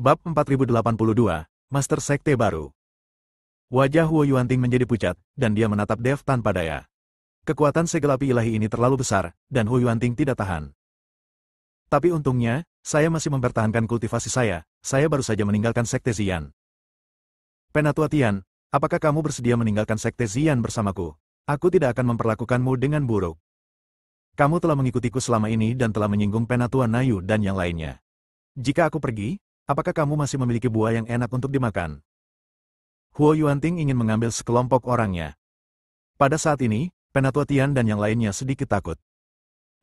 Bab 4082, Master Sekte Baru. Wajah Huo Yuanting menjadi pucat, dan dia menatap Dev tanpa daya. Kekuatan segel api ilahi ini terlalu besar, dan Huo Yuanting tidak tahan. Tapi untungnya, saya masih mempertahankan kultivasi saya baru saja meninggalkan Sekte Xian. Penatua Tian, apakah kamu bersedia meninggalkan Sekte Xian bersamaku? Aku tidak akan memperlakukanmu dengan buruk. Kamu telah mengikutiku selama ini dan telah menyinggung Penatua Nayu dan yang lainnya. Jika aku pergi, apakah kamu masih memiliki buah yang enak untuk dimakan? Huo Yuanting ingin mengambil sekelompok orangnya. Pada saat ini, Penatua Tian dan yang lainnya sedikit takut.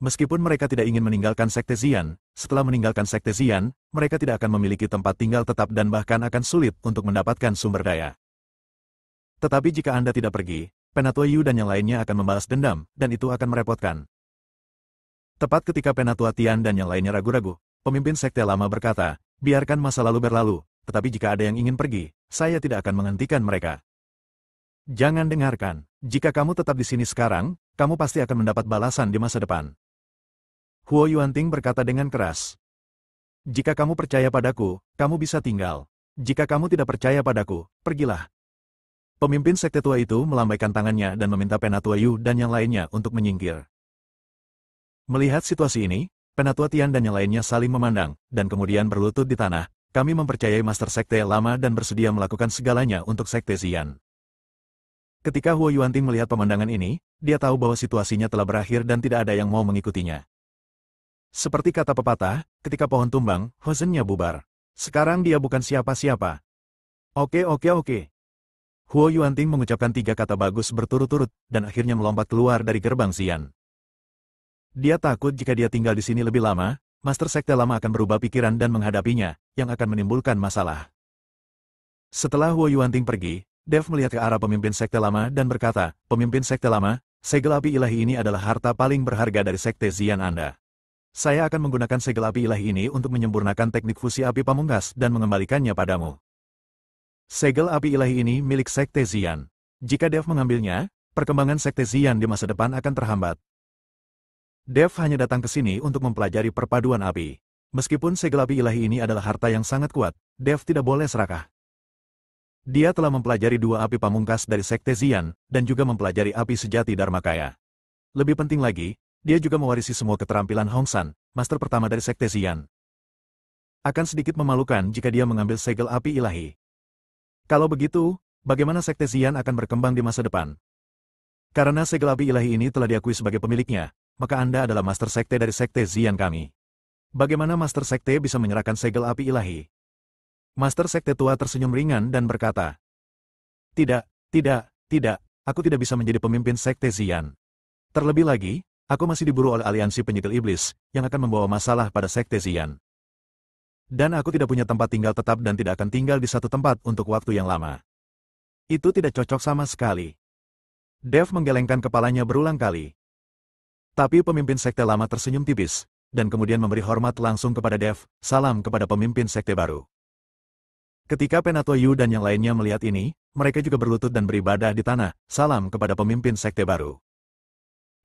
Meskipun mereka tidak ingin meninggalkan Sekte Xian, setelah meninggalkan Sekte Xian, mereka tidak akan memiliki tempat tinggal tetap dan bahkan akan sulit untuk mendapatkan sumber daya. Tetapi jika Anda tidak pergi, Penatua Yu dan yang lainnya akan membalas dendam, dan itu akan merepotkan. Tepat ketika Penatua Tian dan yang lainnya ragu-ragu, pemimpin Sekte Lama berkata, biarkan masa lalu berlalu, tetapi jika ada yang ingin pergi, saya tidak akan menghentikan mereka. Jangan dengarkan, jika kamu tetap di sini sekarang, kamu pasti akan mendapat balasan di masa depan. Huo Yuanting berkata dengan keras. Jika kamu percaya padaku, kamu bisa tinggal. Jika kamu tidak percaya padaku, pergilah. Pemimpin Sekte Tua itu melambaikan tangannya dan meminta Penatua Yu dan yang lainnya untuk menyingkir. Melihat situasi ini, Penatua Tian dan yang lainnya saling memandang, dan kemudian berlutut di tanah. Kami mempercayai Master Sekte Lama dan bersedia melakukan segalanya untuk Sekte Xian. Ketika Huo Yuanting melihat pemandangan ini, dia tahu bahwa situasinya telah berakhir dan tidak ada yang mau mengikutinya. Seperti kata pepatah, ketika pohon tumbang, hozennya bubar. Sekarang dia bukan siapa-siapa. Oke. Huo Yuanting mengucapkan 3 kata bagus berturut-turut, dan akhirnya melompat keluar dari gerbang Xian. Dia takut jika dia tinggal di sini lebih lama, Master Sekte Lama akan berubah pikiran dan menghadapinya, yang akan menimbulkan masalah. Setelah Huo Yuanting pergi, Dev melihat ke arah pemimpin Sekte Lama dan berkata, Pemimpin Sekte Lama, segel api ilahi ini adalah harta paling berharga dari Sekte Xian Anda. Saya akan menggunakan segel api ilahi ini untuk menyempurnakan teknik fusi api pamungkas dan mengembalikannya padamu. Segel api ilahi ini milik Sekte Xian. Jika Dev mengambilnya, perkembangan Sekte Xian di masa depan akan terhambat. Dev hanya datang ke sini untuk mempelajari perpaduan api. Meskipun segel api ilahi ini adalah harta yang sangat kuat, Dev tidak boleh serakah. Dia telah mempelajari 2 api pamungkas dari Sekte Xian, dan juga mempelajari api sejati Dharmakaya. Lebih penting lagi, dia juga mewarisi semua keterampilan Hong San, master pertama dari Sekte Xian. Akan sedikit memalukan jika dia mengambil segel api ilahi. Kalau begitu, bagaimana Sekte Xian akan berkembang di masa depan? Karena segel api ilahi ini telah diakui sebagai pemiliknya, maka Anda adalah Master Sekte dari Sekte Xian kami. Bagaimana Master Sekte bisa menyerahkan segel api ilahi? Master Sekte Tua tersenyum ringan dan berkata, Tidak, aku tidak bisa menjadi pemimpin Sekte Xian. Terlebih lagi, aku masih diburu oleh aliansi penyegel iblis, yang akan membawa masalah pada Sekte Xian. Dan aku tidak punya tempat tinggal tetap dan tidak akan tinggal di satu tempat untuk waktu yang lama. Itu tidak cocok sama sekali. Dev menggelengkan kepalanya berulang kali. Tapi pemimpin Sekte Lama tersenyum tipis, dan kemudian memberi hormat langsung kepada Dev, salam kepada pemimpin Sekte baru. Ketika Penatua Yu dan yang lainnya melihat ini, mereka juga berlutut dan beribadah di tanah, salam kepada pemimpin Sekte baru.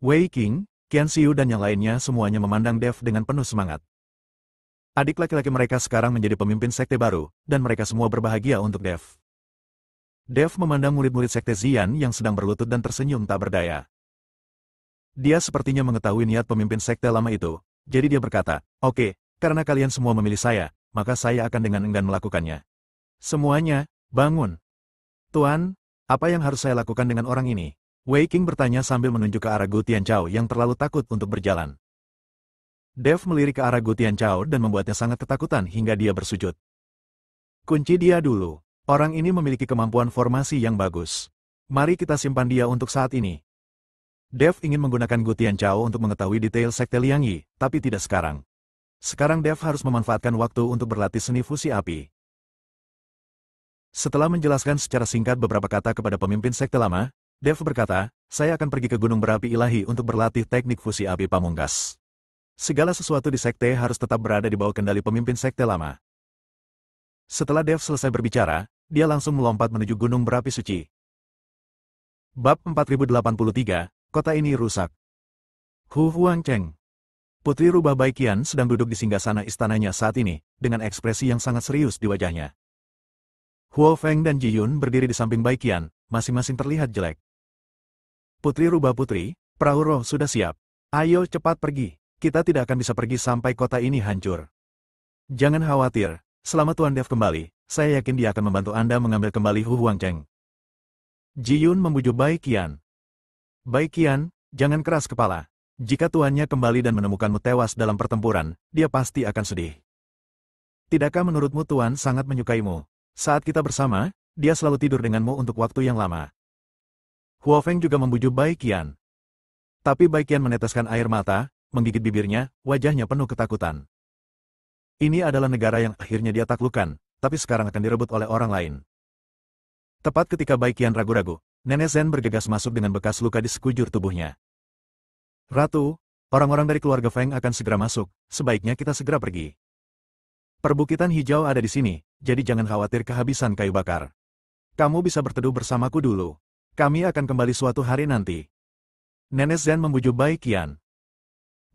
Wei Qing, Qian Xiu dan yang lainnya semuanya memandang Dev dengan penuh semangat. Adik laki-laki mereka sekarang menjadi pemimpin Sekte baru, dan mereka semua berbahagia untuk Dev. Dev memandang murid-murid Sekte Xian yang sedang berlutut dan tersenyum tak berdaya. Dia sepertinya mengetahui niat pemimpin Sekte Lama itu, jadi dia berkata, Oke, karena kalian semua memilih saya, maka saya akan dengan enggan melakukannya. Semuanya, bangun. Tuan, apa yang harus saya lakukan dengan orang ini? Wei Qing bertanya sambil menunjuk ke arah Gu Tianchao yang terlalu takut untuk berjalan. Dev melirik ke arah Gu Tianchao dan membuatnya sangat ketakutan hingga dia bersujud. Kunci dia dulu. Orang ini memiliki kemampuan formasi yang bagus. Mari kita simpan dia untuk saat ini. Dev ingin menggunakan Gu Tianchao untuk mengetahui detail Sekte Liang Yi, tapi tidak sekarang. Sekarang Dev harus memanfaatkan waktu untuk berlatih seni fusi api. Setelah menjelaskan secara singkat beberapa kata kepada pemimpin Sekte Lama, Dev berkata, saya akan pergi ke Gunung Berapi Ilahi untuk berlatih teknik fusi api pamungkas. Segala sesuatu di Sekte harus tetap berada di bawah kendali pemimpin Sekte Lama. Setelah Dev selesai berbicara, dia langsung melompat menuju Gunung Berapi Suci. Bab 4083, Kota ini rusak. Hu Huangcheng. Putri Rubah Baiqian sedang duduk di singgasana istananya saat ini, dengan ekspresi yang sangat serius di wajahnya. Huo Feng dan Ji Yun berdiri di samping Baiqian, masing-masing terlihat jelek. Putri Rubah Putri, perahu roh sudah siap. Ayo cepat pergi, kita tidak akan bisa pergi sampai kota ini hancur. Jangan khawatir, selama Tuan Dev kembali, saya yakin dia akan membantu Anda mengambil kembali Hu Huangcheng. Ji Yun membujuk Baiqian. Baiqian, jangan keras kepala. Jika tuannya kembali dan menemukanmu tewas dalam pertempuran, dia pasti akan sedih. Tidakkah menurutmu Tuan sangat menyukaimu? Saat kita bersama, dia selalu tidur denganmu untuk waktu yang lama. Huo Feng juga membujuk Baiqian. Tapi Baiqian meneteskan air mata, menggigit bibirnya, wajahnya penuh ketakutan. Ini adalah negara yang akhirnya dia taklukkan, tapi sekarang akan direbut oleh orang lain. Tepat ketika Baiqian ragu-ragu, Nenek Zen bergegas masuk dengan bekas luka di sekujur tubuhnya. Ratu, orang-orang dari keluarga Feng akan segera masuk, sebaiknya kita segera pergi. Perbukitan hijau ada di sini, jadi jangan khawatir kehabisan kayu bakar. Kamu bisa berteduh bersamaku dulu. Kami akan kembali suatu hari nanti. Nenek Zen membujuk Baiqian.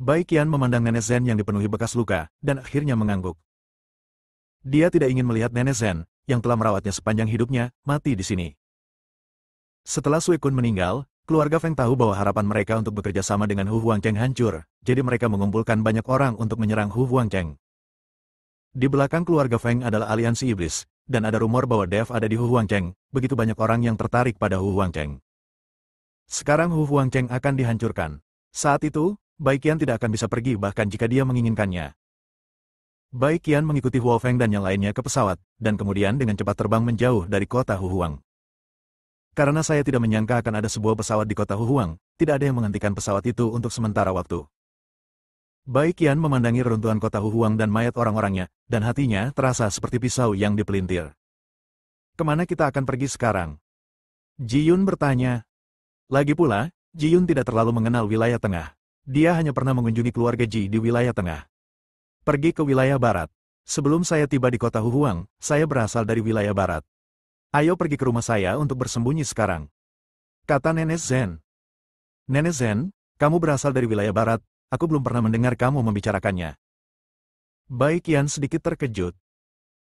Baiqian memandang Nenek Zen yang dipenuhi bekas luka, dan akhirnya mengangguk. Dia tidak ingin melihat Nenek Zen, yang telah merawatnya sepanjang hidupnya, mati di sini. Setelah Sui Kun meninggal, keluarga Feng tahu bahwa harapan mereka untuk bekerja sama dengan Hu Huangcheng hancur, jadi mereka mengumpulkan banyak orang untuk menyerang Hu Huangcheng. Di belakang keluarga Feng adalah aliansi iblis, dan ada rumor bahwa Dev ada di Hu Huangcheng, begitu banyak orang yang tertarik pada Hu Huangcheng. Sekarang Hu Huangcheng akan dihancurkan. Saat itu, Baiqian tidak akan bisa pergi bahkan jika dia menginginkannya. Baiqian mengikuti Huo Feng dan yang lainnya ke pesawat, dan kemudian dengan cepat terbang menjauh dari kota Hu Huang. Karena saya tidak menyangka akan ada sebuah pesawat di kota Hu Huang, tidak ada yang menghentikan pesawat itu untuk sementara waktu. Baiqian memandangi reruntuhan kota Hu Huang dan mayat orang-orangnya, dan hatinya terasa seperti pisau yang dipelintir. Kemana kita akan pergi sekarang? Ji Yun bertanya. Lagi pula, Ji Yun tidak terlalu mengenal wilayah tengah. Dia hanya pernah mengunjungi keluarga Ji di wilayah tengah. Pergi ke wilayah barat. Sebelum saya tiba di kota Hu Huang, saya berasal dari wilayah barat. Ayo pergi ke rumah saya untuk bersembunyi sekarang. Kata Nenek Zen. Nenek Zen, kamu berasal dari wilayah barat, aku belum pernah mendengar kamu membicarakannya. Baiqian sedikit terkejut.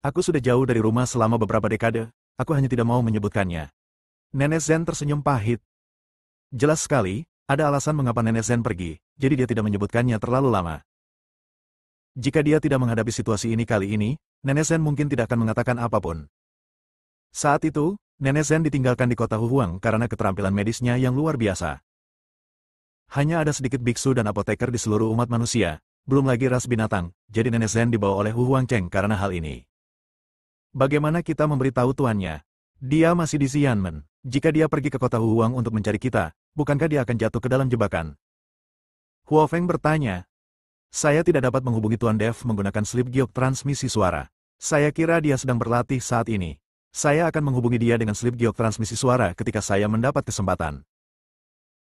Aku sudah jauh dari rumah selama beberapa dekade, aku hanya tidak mau menyebutkannya. Nenek Zen tersenyum pahit. Jelas sekali, ada alasan mengapa Nenek Zen pergi, jadi dia tidak menyebutkannya terlalu lama. Jika dia tidak menghadapi situasi ini kali ini, Nenek Zen mungkin tidak akan mengatakan apapun. Saat itu, Nenek Zen ditinggalkan di kota Hu Huang karena keterampilan medisnya yang luar biasa. Hanya ada sedikit biksu dan apoteker di seluruh umat manusia, belum lagi ras binatang, jadi Nenek Zen dibawa oleh Hu Huangcheng karena hal ini. Bagaimana kita memberitahu tuannya? Dia masih di Xianmen. Jika dia pergi ke kota Hu Huang untuk mencari kita, bukankah dia akan jatuh ke dalam jebakan? Huo Feng bertanya. Saya tidak dapat menghubungi Tuan Dev menggunakan slip giok transmisi suara. Saya kira dia sedang berlatih saat ini. Saya akan menghubungi dia dengan slip giok transmisi suara ketika saya mendapat kesempatan.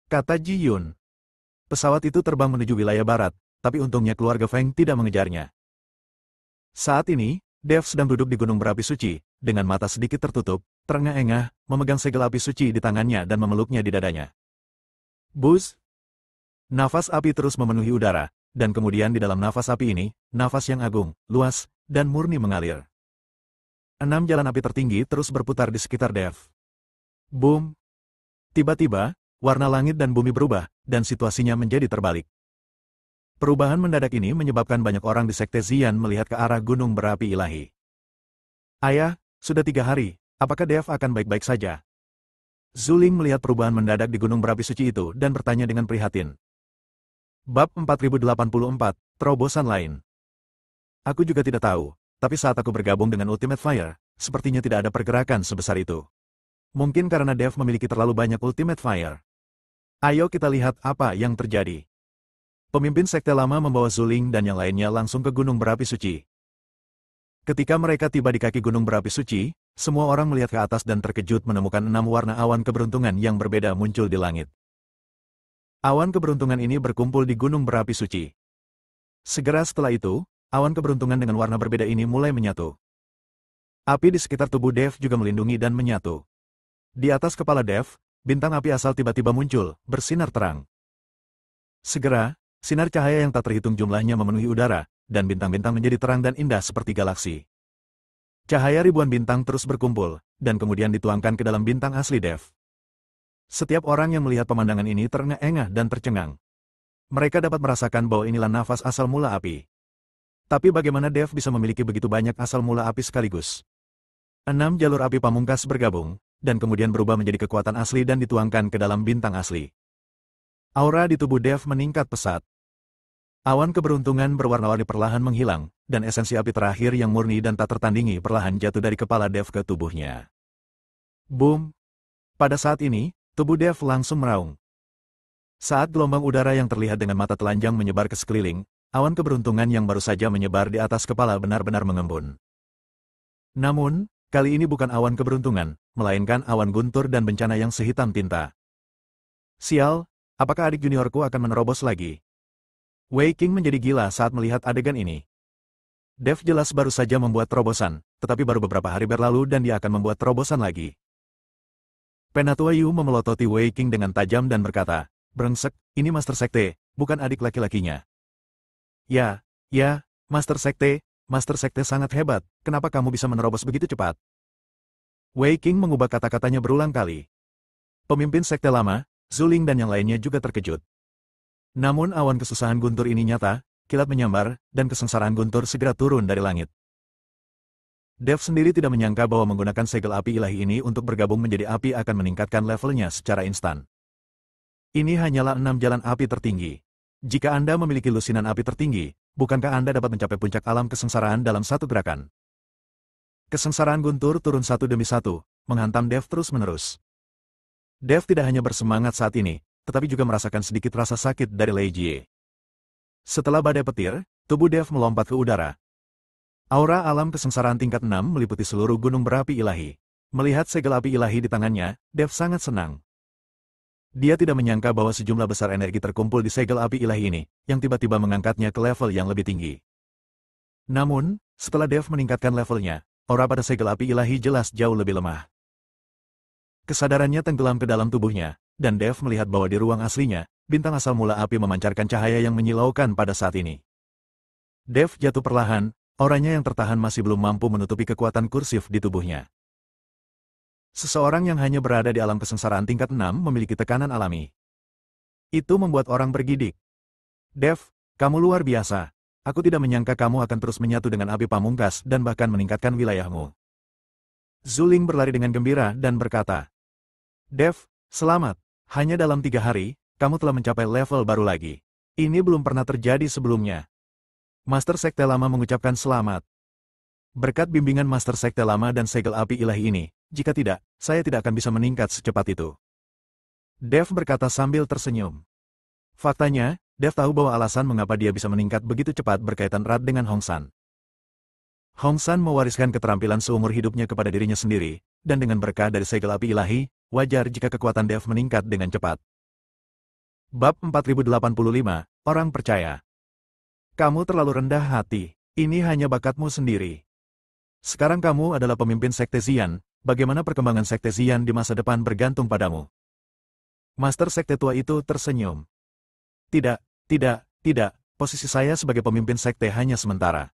Kata Ji Yun. Pesawat itu terbang menuju wilayah barat, tapi untungnya keluarga Feng tidak mengejarnya. Saat ini, Dev sedang duduk di gunung berapi suci, dengan mata sedikit tertutup, terengah-engah, memegang segel api suci di tangannya dan memeluknya di dadanya. Buzz! Nafas api terus memenuhi udara, dan kemudian di dalam nafas api ini, nafas yang agung, luas, dan murni mengalir. 6 jalan api tertinggi terus berputar di sekitar Dev. Boom! Tiba-tiba, warna langit dan bumi berubah, dan situasinya menjadi terbalik. Perubahan mendadak ini menyebabkan banyak orang di Sekte Xian melihat ke arah gunung berapi ilahi. Ayah, sudah 3 hari, apakah Dev akan baik-baik saja? Zuling melihat perubahan mendadak di gunung berapi suci itu dan bertanya dengan prihatin. Bab 4084, Terobosan lain. Aku juga tidak tahu, tapi saat aku bergabung dengan Ultimate Fire, sepertinya tidak ada pergerakan sebesar itu. Mungkin karena Dev memiliki terlalu banyak Ultimate Fire. Ayo kita lihat apa yang terjadi. Pemimpin Sekte Lama membawa Zuling dan yang lainnya langsung ke gunung berapi suci. Ketika mereka tiba di kaki gunung berapi suci, semua orang melihat ke atas dan terkejut menemukan 6 warna awan keberuntungan yang berbeda muncul di langit. Awan keberuntungan ini berkumpul di gunung berapi suci. Segera setelah itu, awan keberuntungan dengan warna berbeda ini mulai menyatu. Api di sekitar tubuh Dev juga melindungi dan menyatu. Di atas kepala Dev, bintang api asal tiba-tiba muncul, bersinar terang. Segera, sinar cahaya yang tak terhitung jumlahnya memenuhi udara, dan bintang-bintang menjadi terang dan indah seperti galaksi. Cahaya ribuan bintang terus berkumpul, dan kemudian dituangkan ke dalam bintang asli Dev. Setiap orang yang melihat pemandangan ini terengah-engah dan tercengang. Mereka dapat merasakan bahwa inilah nafas asal mula api. Tapi bagaimana Dev bisa memiliki begitu banyak asal mula api sekaligus? 6 jalur api pamungkas bergabung, dan kemudian berubah menjadi kekuatan asli dan dituangkan ke dalam bintang asli. Aura di tubuh Dev meningkat pesat. Awan keberuntungan berwarna-warni perlahan menghilang, dan esensi api terakhir yang murni dan tak tertandingi perlahan jatuh dari kepala Dev ke tubuhnya. Boom! Pada saat ini, tubuh Dev langsung meraung. Saat gelombang udara yang terlihat dengan mata telanjang menyebar ke sekeliling, awan keberuntungan yang baru saja menyebar di atas kepala benar-benar mengembun. Namun, kali ini bukan awan keberuntungan, melainkan awan guntur dan bencana yang sehitam tinta. Sial, apakah adik juniorku akan menerobos lagi? Wei Qing menjadi gila saat melihat adegan ini. Dev jelas baru saja membuat terobosan, tetapi baru beberapa hari berlalu dan dia akan membuat terobosan lagi. Penatua Yu memelototi Wei Qing dengan tajam dan berkata, "Brengsek, ini Master Sekte, bukan adik laki-lakinya." Ya, Master Sekte sangat hebat, kenapa kamu bisa menerobos begitu cepat? Wei Qing mengubah kata-katanya berulang kali. Pemimpin Sekte Lama, Zuling dan yang lainnya juga terkejut. Namun awan kesusahan guntur ini nyata, kilat menyambar, dan kesengsaraan guntur segera turun dari langit. Dev sendiri tidak menyangka bahwa menggunakan segel api ilahi ini untuk bergabung menjadi api akan meningkatkan levelnya secara instan. Ini hanyalah 6 jalan api tertinggi. Jika Anda memiliki lusinan api tertinggi, bukankah Anda dapat mencapai puncak alam kesengsaraan dalam satu gerakan? Kesengsaraan guntur turun satu demi satu, menghantam Dev terus-menerus. Dev tidak hanya bersemangat saat ini, tetapi juga merasakan sedikit rasa sakit dari Lei Jie. Setelah badai petir, tubuh Dev melompat ke udara. Aura alam kesengsaraan tingkat 6 meliputi seluruh gunung berapi ilahi. Melihat segel api ilahi di tangannya, Dev sangat senang. Dia tidak menyangka bahwa sejumlah besar energi terkumpul di segel api ilahi ini, yang tiba-tiba mengangkatnya ke level yang lebih tinggi. Namun, setelah Dev meningkatkan levelnya, aura pada segel api ilahi jelas jauh lebih lemah. Kesadarannya tenggelam ke dalam tubuhnya, dan Dev melihat bahwa di ruang aslinya, bintang asal mula api memancarkan cahaya yang menyilaukan pada saat ini. Dev jatuh perlahan, auranya yang tertahan masih belum mampu menutupi kekuatan kursif di tubuhnya. Seseorang yang hanya berada di alam kesengsaraan tingkat 6 memiliki tekanan alami. Itu membuat orang bergidik. Dev, kamu luar biasa. Aku tidak menyangka kamu akan terus menyatu dengan api pamungkas dan bahkan meningkatkan wilayahmu. Zuling berlari dengan gembira dan berkata, Dev, selamat. Hanya dalam 3 hari, kamu telah mencapai level baru lagi. Ini belum pernah terjadi sebelumnya. Master Sekte Lama mengucapkan selamat. Berkat bimbingan Master Sekte Lama dan segel api ilahi ini, jika tidak, saya tidak akan bisa meningkat secepat itu. Dev berkata sambil tersenyum. Faktanya, Dev tahu bahwa alasan mengapa dia bisa meningkat begitu cepat berkaitan erat dengan Hong San. Hong San mewariskan keterampilan seumur hidupnya kepada dirinya sendiri, dan dengan berkah dari segel api ilahi, wajar jika kekuatan Dev meningkat dengan cepat. Bab 4085, Orang Percaya. Kamu terlalu rendah hati, ini hanya bakatmu sendiri. Sekarang kamu adalah pemimpin Sekte Xian, bagaimana perkembangan Sekte Xian di masa depan bergantung padamu. Master Sekte tua itu tersenyum. Tidak, posisi saya sebagai pemimpin Sekte hanya sementara.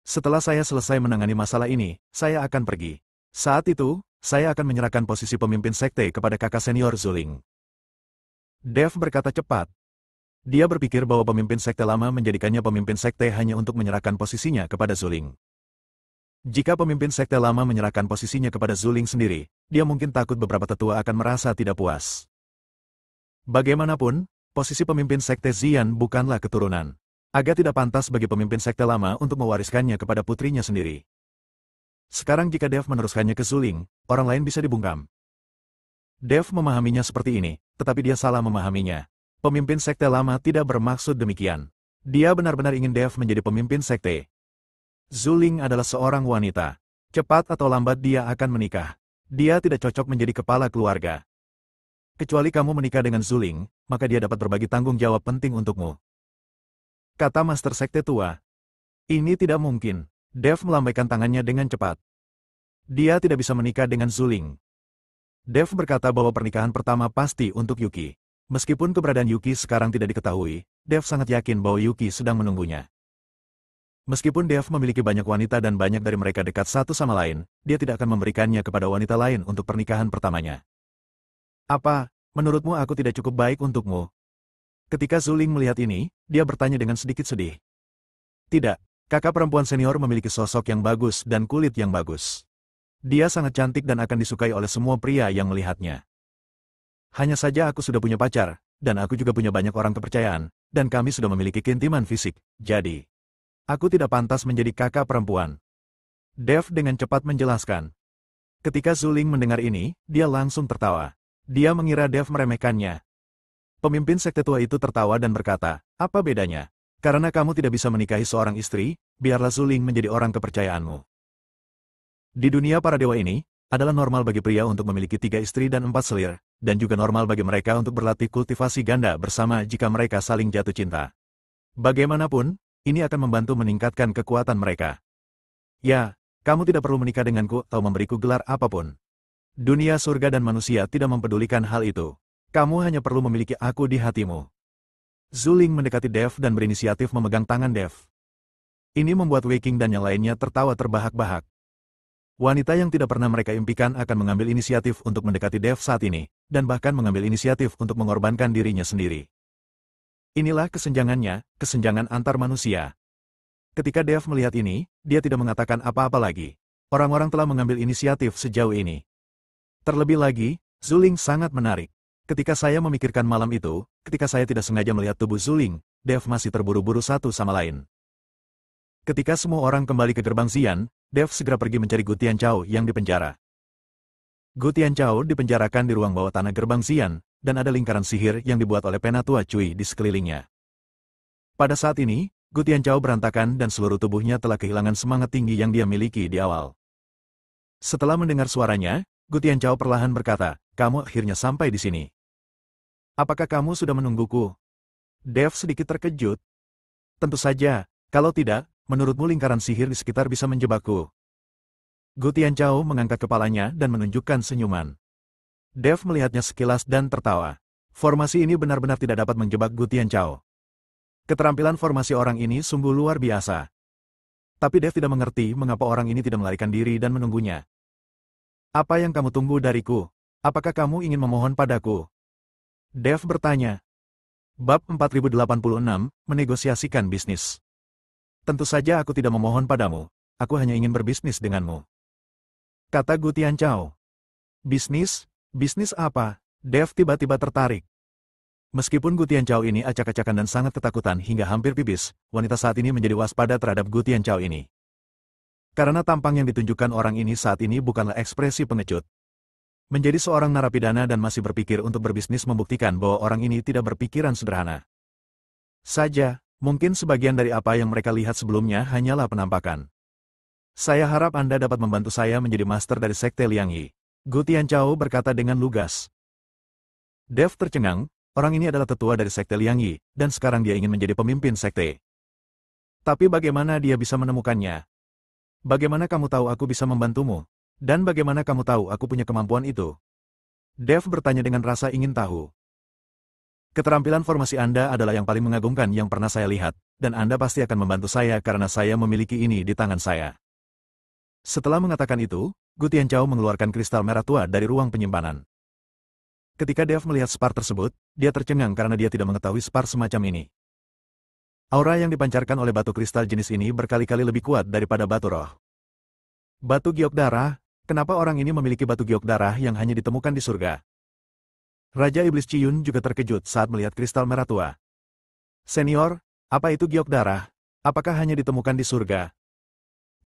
Setelah saya selesai menangani masalah ini, saya akan pergi. Saat itu, saya akan menyerahkan posisi pemimpin Sekte kepada kakak senior Zuling. Dev berkata cepat. Dia berpikir bahwa pemimpin Sekte Lama menjadikannya pemimpin Sekte hanya untuk menyerahkan posisinya kepada Zuling. Jika pemimpin Sekte Lama menyerahkan posisinya kepada Zuling sendiri, dia mungkin takut beberapa tetua akan merasa tidak puas. Bagaimanapun, posisi pemimpin Sekte Xian bukanlah keturunan. Agak tidak pantas bagi pemimpin Sekte Lama untuk mewariskannya kepada putrinya sendiri. Sekarang jika Dev meneruskannya ke Zuling, orang lain bisa dibungkam. Dev memahaminya seperti ini, tetapi dia salah memahaminya. Pemimpin Sekte Lama tidak bermaksud demikian. Dia benar-benar ingin Dev menjadi pemimpin Sekte. Zuling adalah seorang wanita. Cepat atau lambat dia akan menikah. Dia tidak cocok menjadi kepala keluarga. Kecuali kamu menikah dengan Zuling, maka dia dapat berbagi tanggung jawab penting untukmu. Kata Master Sekte tua. Ini tidak mungkin. Dev melambaikan tangannya dengan cepat. Dia tidak bisa menikah dengan Zuling. Dev berkata bahwa pernikahan pertama pasti untuk Yuki. Meskipun keberadaan Yuki sekarang tidak diketahui, Dev sangat yakin bahwa Yuki sedang menunggunya. Meskipun Dev memiliki banyak wanita dan banyak dari mereka dekat satu sama lain, dia tidak akan memberikannya kepada wanita lain untuk pernikahan pertamanya. Apa, menurutmu aku tidak cukup baik untukmu? Ketika Zuling melihat ini, dia bertanya dengan sedikit sedih. Tidak, kakak perempuan senior memiliki sosok yang bagus dan kulit yang bagus. Dia sangat cantik dan akan disukai oleh semua pria yang melihatnya. Hanya saja aku sudah punya pacar, dan aku juga punya banyak orang kepercayaan, dan kami sudah memiliki keintiman fisik, jadi aku tidak pantas menjadi kakak perempuan. Dev dengan cepat menjelaskan. Ketika Zuling mendengar ini, dia langsung tertawa. Dia mengira Dev meremehkannya. Pemimpin sekte tua itu tertawa dan berkata, apa bedanya? Karena kamu tidak bisa menikahi seorang istri, biarlah Zuling menjadi orang kepercayaanmu. Di dunia para dewa ini, adalah normal bagi pria untuk memiliki 3 istri dan 4 selir, dan juga normal bagi mereka untuk berlatih kultivasi ganda bersama jika mereka saling jatuh cinta. Bagaimanapun, ini akan membantu meningkatkan kekuatan mereka. Ya, kamu tidak perlu menikah denganku atau memberiku gelar apapun. Dunia surga dan manusia tidak mempedulikan hal itu. Kamu hanya perlu memiliki aku di hatimu. Zuling mendekati Dev dan berinisiatif memegang tangan Dev. Ini membuat Wei Qing dan yang lainnya tertawa terbahak-bahak. Wanita yang tidak pernah mereka impikan akan mengambil inisiatif untuk mendekati Dev saat ini, dan bahkan mengambil inisiatif untuk mengorbankan dirinya sendiri. Inilah kesenjangannya, kesenjangan antar manusia. Ketika Dev melihat ini, dia tidak mengatakan apa-apa lagi. Orang-orang telah mengambil inisiatif sejauh ini. Terlebih lagi, Zuling sangat menarik. Ketika saya memikirkan malam itu, ketika saya tidak sengaja melihat tubuh Zuling, Dev masih terburu-buru satu sama lain. Ketika semua orang kembali ke gerbang Xian, Dev segera pergi mencari Gu Tianchao yang dipenjara. Gu Tianchao dipenjarakan di ruang bawah tanah gerbang Xian, dan ada lingkaran sihir yang dibuat oleh Penatua Cui di sekelilingnya. Pada saat ini, Gu Tianchao berantakan dan seluruh tubuhnya telah kehilangan semangat tinggi yang dia miliki di awal. Setelah mendengar suaranya, Gu Tianchao perlahan berkata, kamu akhirnya sampai di sini. Apakah kamu sudah menungguku? Dev sedikit terkejut. Tentu saja, kalau tidak, menurutmu lingkaran sihir di sekitar bisa menjebakku? Gu Tianchao mengangkat kepalanya dan menunjukkan senyuman. Dev melihatnya sekilas dan tertawa. Formasi ini benar-benar tidak dapat menjebak Gu Tianchao. Keterampilan formasi orang ini sungguh luar biasa. Tapi Dev tidak mengerti mengapa orang ini tidak melarikan diri dan menunggunya. Apa yang kamu tunggu dariku? Apakah kamu ingin memohon padaku? Dev bertanya. Bab 4086, menegosiasikan bisnis. Tentu saja aku tidak memohon padamu, aku hanya ingin berbisnis denganmu. Kata Gu Tianchao. Bisnis? Bisnis apa? Dev tiba-tiba tertarik. Meskipun Gu Tianchao ini acak-acakan dan sangat ketakutan hingga hampir pipis, wanita saat ini menjadi waspada terhadap Gu Tianchao ini. Karena tampang yang ditunjukkan orang ini saat ini bukanlah ekspresi pengecut. Menjadi seorang narapidana dan masih berpikir untuk berbisnis membuktikan bahwa orang ini tidak berpikiran sederhana. Saja, mungkin sebagian dari apa yang mereka lihat sebelumnya hanyalah penampakan. Saya harap Anda dapat membantu saya menjadi master dari Sekte Liangyi. Gu Tianchao berkata dengan lugas. Dev tercengang, orang ini adalah tetua dari Sekte Liangyi, dan sekarang dia ingin menjadi pemimpin sekte. Tapi bagaimana dia bisa menemukannya? Bagaimana kamu tahu aku bisa membantumu? Dan bagaimana kamu tahu aku punya kemampuan itu? Dev bertanya dengan rasa ingin tahu. Keterampilan formasi Anda adalah yang paling mengagumkan yang pernah saya lihat, dan Anda pasti akan membantu saya karena saya memiliki ini di tangan saya. Setelah mengatakan itu, Gu Tianchao mengeluarkan kristal merah tua dari ruang penyimpanan. Ketika Dev melihat spar tersebut, dia tercengang karena dia tidak mengetahui spar semacam ini. Aura yang dipancarkan oleh batu kristal jenis ini berkali-kali lebih kuat daripada batu roh. Batu giok darah, kenapa orang ini memiliki batu giok darah yang hanya ditemukan di surga? Raja Iblis Ciyun juga terkejut saat melihat kristal merah tua. Senior, apa itu giok darah? Apakah hanya ditemukan di surga?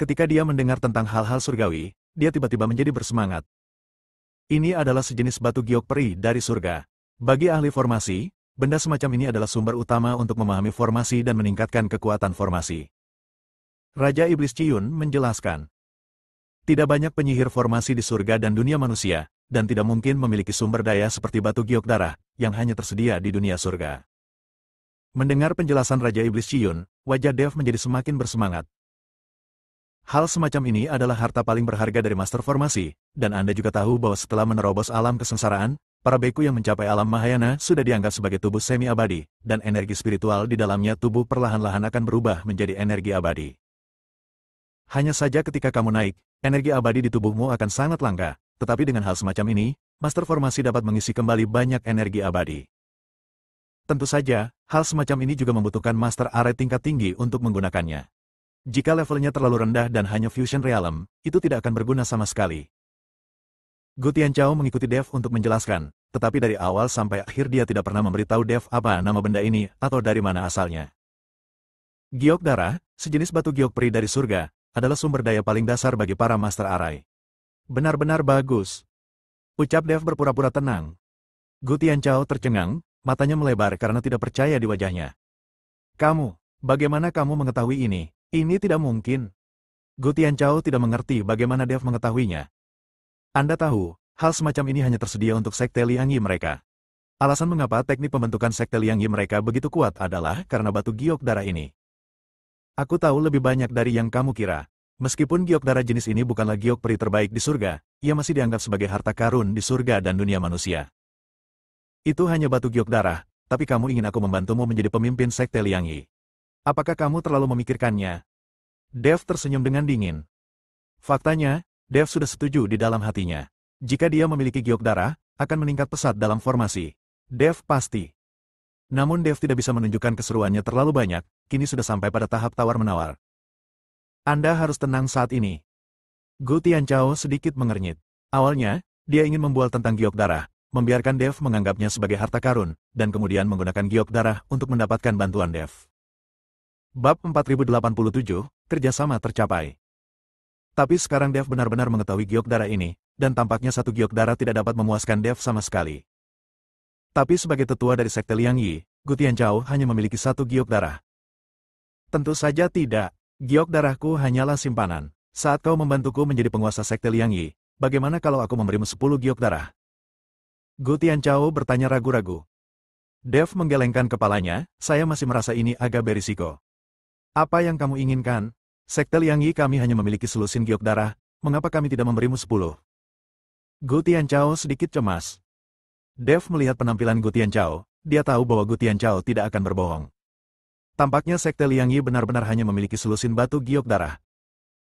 Ketika dia mendengar tentang hal-hal surgawi, dia tiba-tiba menjadi bersemangat. Ini adalah sejenis batu giok peri dari surga. Bagi ahli formasi, benda semacam ini adalah sumber utama untuk memahami formasi dan meningkatkan kekuatan formasi. Raja Iblis Ciyun menjelaskan. Tidak banyak penyihir formasi di surga dan dunia manusia, dan tidak mungkin memiliki sumber daya seperti batu giok darah, yang hanya tersedia di dunia surga. Mendengar penjelasan Raja Iblis Ciyun, wajah Dev menjadi semakin bersemangat. Hal semacam ini adalah harta paling berharga dari master formasi, dan Anda juga tahu bahwa setelah menerobos alam kesengsaraan, para beku yang mencapai alam Mahayana sudah dianggap sebagai tubuh semi-abadi, dan energi spiritual di dalamnya tubuh perlahan-lahan akan berubah menjadi energi abadi. Hanya saja ketika kamu naik, energi abadi di tubuhmu akan sangat langka, tetapi dengan hal semacam ini, Master Formasi dapat mengisi kembali banyak energi abadi. Tentu saja, hal semacam ini juga membutuhkan Master Array tingkat tinggi untuk menggunakannya. Jika levelnya terlalu rendah dan hanya Fusion Realm, itu tidak akan berguna sama sekali. Gu Tianchao mengikuti Dev untuk menjelaskan, tetapi dari awal sampai akhir dia tidak pernah memberitahu Dev apa nama benda ini atau dari mana asalnya. Giok darah, sejenis batu giok peri dari surga, adalah sumber daya paling dasar bagi para Master Array. Benar-benar bagus. Ucap Dev berpura-pura tenang. Gu Tianchao tercengang, matanya melebar karena tidak percaya di wajahnya. Kamu, bagaimana kamu mengetahui ini? Ini tidak mungkin. Gu Tianchao tidak mengerti bagaimana Dev mengetahuinya. Anda tahu, hal semacam ini hanya tersedia untuk sekte Liang Yi mereka. Alasan mengapa teknik pembentukan sekte Liang Yi mereka begitu kuat adalah karena batu giok darah ini. Aku tahu lebih banyak dari yang kamu kira. Meskipun giok darah jenis ini bukanlah giok peri terbaik di surga, ia masih dianggap sebagai harta karun di surga dan dunia manusia. Itu hanya batu giok darah, tapi kamu ingin aku membantumu menjadi pemimpin sekte Liang Yi. Apakah kamu terlalu memikirkannya? Dev tersenyum dengan dingin. Faktanya, Dev sudah setuju di dalam hatinya. Jika dia memiliki giok darah, akan meningkat pesat dalam formasi. Dev pasti. Namun Dev tidak bisa menunjukkan keseruannya terlalu banyak, kini sudah sampai pada tahap tawar-menawar. Anda harus tenang saat ini. Gu Tianchao sedikit mengernyit. Awalnya, dia ingin membual tentang giok darah, membiarkan Dev menganggapnya sebagai harta karun, dan kemudian menggunakan giok darah untuk mendapatkan bantuan Dev. Bab 4087, kerjasama tercapai. Tapi sekarang Dev benar-benar mengetahui giok darah ini, dan tampaknya satu giok darah tidak dapat memuaskan Dev sama sekali. Tapi sebagai tetua dari sekte Liang Yi, Gu Tianchao hanya memiliki satu giok darah. Tentu saja tidak, giok darahku hanyalah simpanan. Saat kau membantuku menjadi penguasa sekte Liang Yi, bagaimana kalau aku memberimu 10 giok darah? Gu Tianchao bertanya ragu-ragu. Dev menggelengkan kepalanya, saya masih merasa ini agak berisiko. Apa yang kamu inginkan? Sekte Liang Yi kami hanya memiliki selusin giok darah, mengapa kami tidak memberimu 10? Gu Tianchao sedikit cemas. Dev melihat penampilan Gu Tianchao, dia tahu bahwa Gu Tianchao tidak akan berbohong. Tampaknya sekte Liang Yi benar-benar hanya memiliki selusin batu giok darah.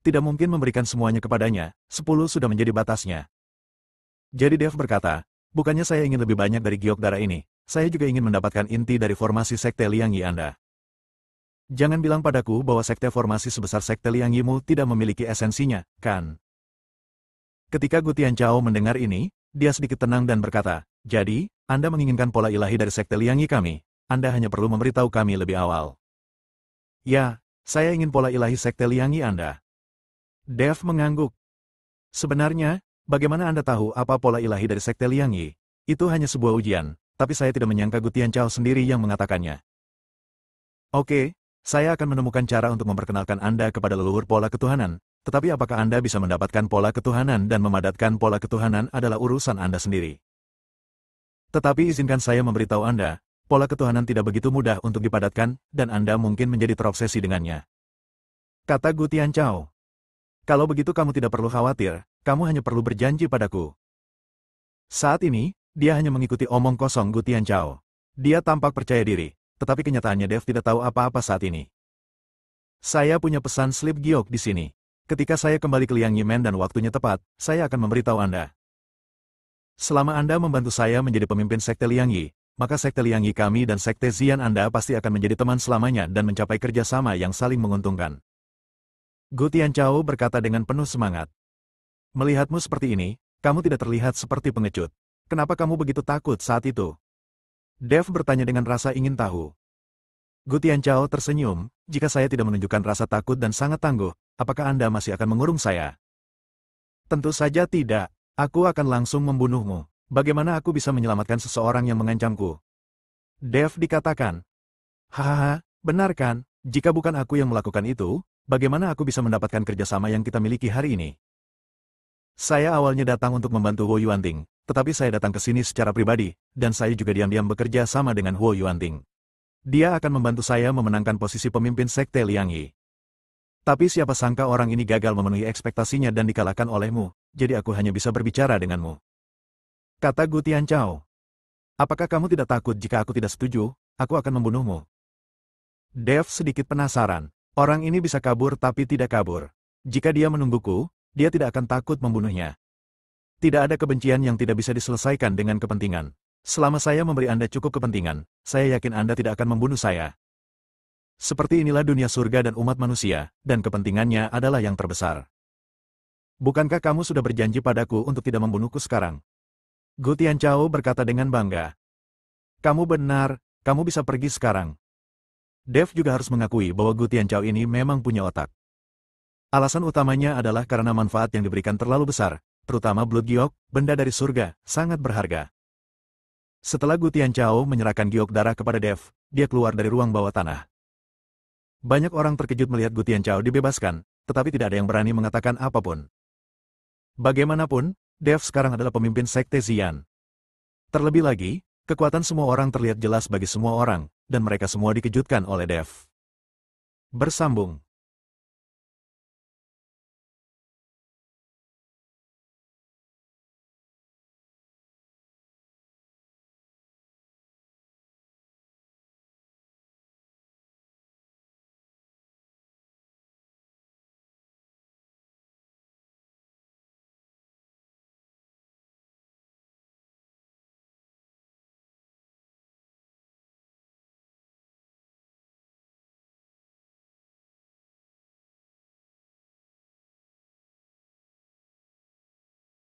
Tidak mungkin memberikan semuanya kepadanya, 10 sudah menjadi batasnya. Jadi Dev berkata, bukannya saya ingin lebih banyak dari giok darah ini, saya juga ingin mendapatkan inti dari formasi sekte Liang Yi Anda. Jangan bilang padaku bahwa sekte formasi sebesar sekte Liang Yi-mu tidak memiliki esensinya, kan? Ketika Gu Tianchao mendengar ini, dia sedikit tenang dan berkata, jadi, Anda menginginkan pola ilahi dari sekte Liang Yi kami, Anda hanya perlu memberitahu kami lebih awal. Ya, saya ingin pola ilahi sekte Liang Yi Anda. Dev mengangguk. Sebenarnya, bagaimana Anda tahu apa pola ilahi dari sekte Liang Yi? Itu hanya sebuah ujian, tapi saya tidak menyangka Gu Tianchao sendiri yang mengatakannya. Oke. Saya akan menemukan cara untuk memperkenalkan Anda kepada leluhur pola ketuhanan, tetapi apakah Anda bisa mendapatkan pola ketuhanan dan memadatkan pola ketuhanan adalah urusan Anda sendiri. Tetapi izinkan saya memberitahu Anda, pola ketuhanan tidak begitu mudah untuk dipadatkan, dan Anda mungkin menjadi terobsesi dengannya. Kata Gu Tianchao. Kalau begitu kamu tidak perlu khawatir, kamu hanya perlu berjanji padaku. Saat ini, dia hanya mengikuti omong kosong Gu Tianchao. Dia tampak percaya diri. Tetapi kenyataannya Dev tidak tahu apa-apa saat ini. Saya punya pesan slip giok di sini. Ketika saya kembali ke Liang Yi Men dan waktunya tepat, saya akan memberitahu Anda. Selama Anda membantu saya menjadi pemimpin sekte Liang Yi, maka sekte Liang Yi kami dan sekte Xian Anda pasti akan menjadi teman selamanya dan mencapai kerjasama yang saling menguntungkan. Gu Tianchao berkata dengan penuh semangat. Melihatmu seperti ini, kamu tidak terlihat seperti pengecut. Kenapa kamu begitu takut saat itu? Dev bertanya dengan rasa ingin tahu. Gu Tianchao tersenyum, jika saya tidak menunjukkan rasa takut dan sangat tangguh, apakah Anda masih akan mengurung saya? Tentu saja tidak, aku akan langsung membunuhmu. Bagaimana aku bisa menyelamatkan seseorang yang mengancamku? Dev dikatakan. Hahaha, benar kan? Jika bukan aku yang melakukan itu, bagaimana aku bisa mendapatkan kerjasama yang kita miliki hari ini? Saya awalnya datang untuk membantu Huo Yuanting, tetapi saya datang ke sini secara pribadi, dan saya juga diam-diam bekerja sama dengan Huo Yuanting. Dia akan membantu saya memenangkan posisi pemimpin sekte Liang Yi. Tapi siapa sangka orang ini gagal memenuhi ekspektasinya dan dikalahkan olehmu, jadi aku hanya bisa berbicara denganmu. Kata Gu Tianchao. Apakah kamu tidak takut jika aku tidak setuju? Aku akan membunuhmu. Dev sedikit penasaran. Orang ini bisa kabur tapi tidak kabur. Jika dia menungguku, dia tidak akan takut membunuhnya. Tidak ada kebencian yang tidak bisa diselesaikan dengan kepentingan. Selama saya memberi Anda cukup kepentingan, saya yakin Anda tidak akan membunuh saya. Seperti inilah dunia surga dan umat manusia, dan kepentingannya adalah yang terbesar. Bukankah kamu sudah berjanji padaku untuk tidak membunuhku sekarang? Gu Tianchao berkata dengan bangga. Kamu benar, kamu bisa pergi sekarang. Dev juga harus mengakui bahwa Gu Tianchao ini memang punya otak. Alasan utamanya adalah karena manfaat yang diberikan terlalu besar, terutama Blood Giok, benda dari surga, sangat berharga. Setelah Gu Tianchao menyerahkan giok darah kepada Dev, dia keluar dari ruang bawah tanah. Banyak orang terkejut melihat Gu Tianchao dibebaskan, tetapi tidak ada yang berani mengatakan apapun. Bagaimanapun, Dev sekarang adalah pemimpin Sekte Xian. Terlebih lagi, kekuatan semua orang terlihat jelas bagi semua orang, dan mereka semua dikejutkan oleh Dev. Bersambung.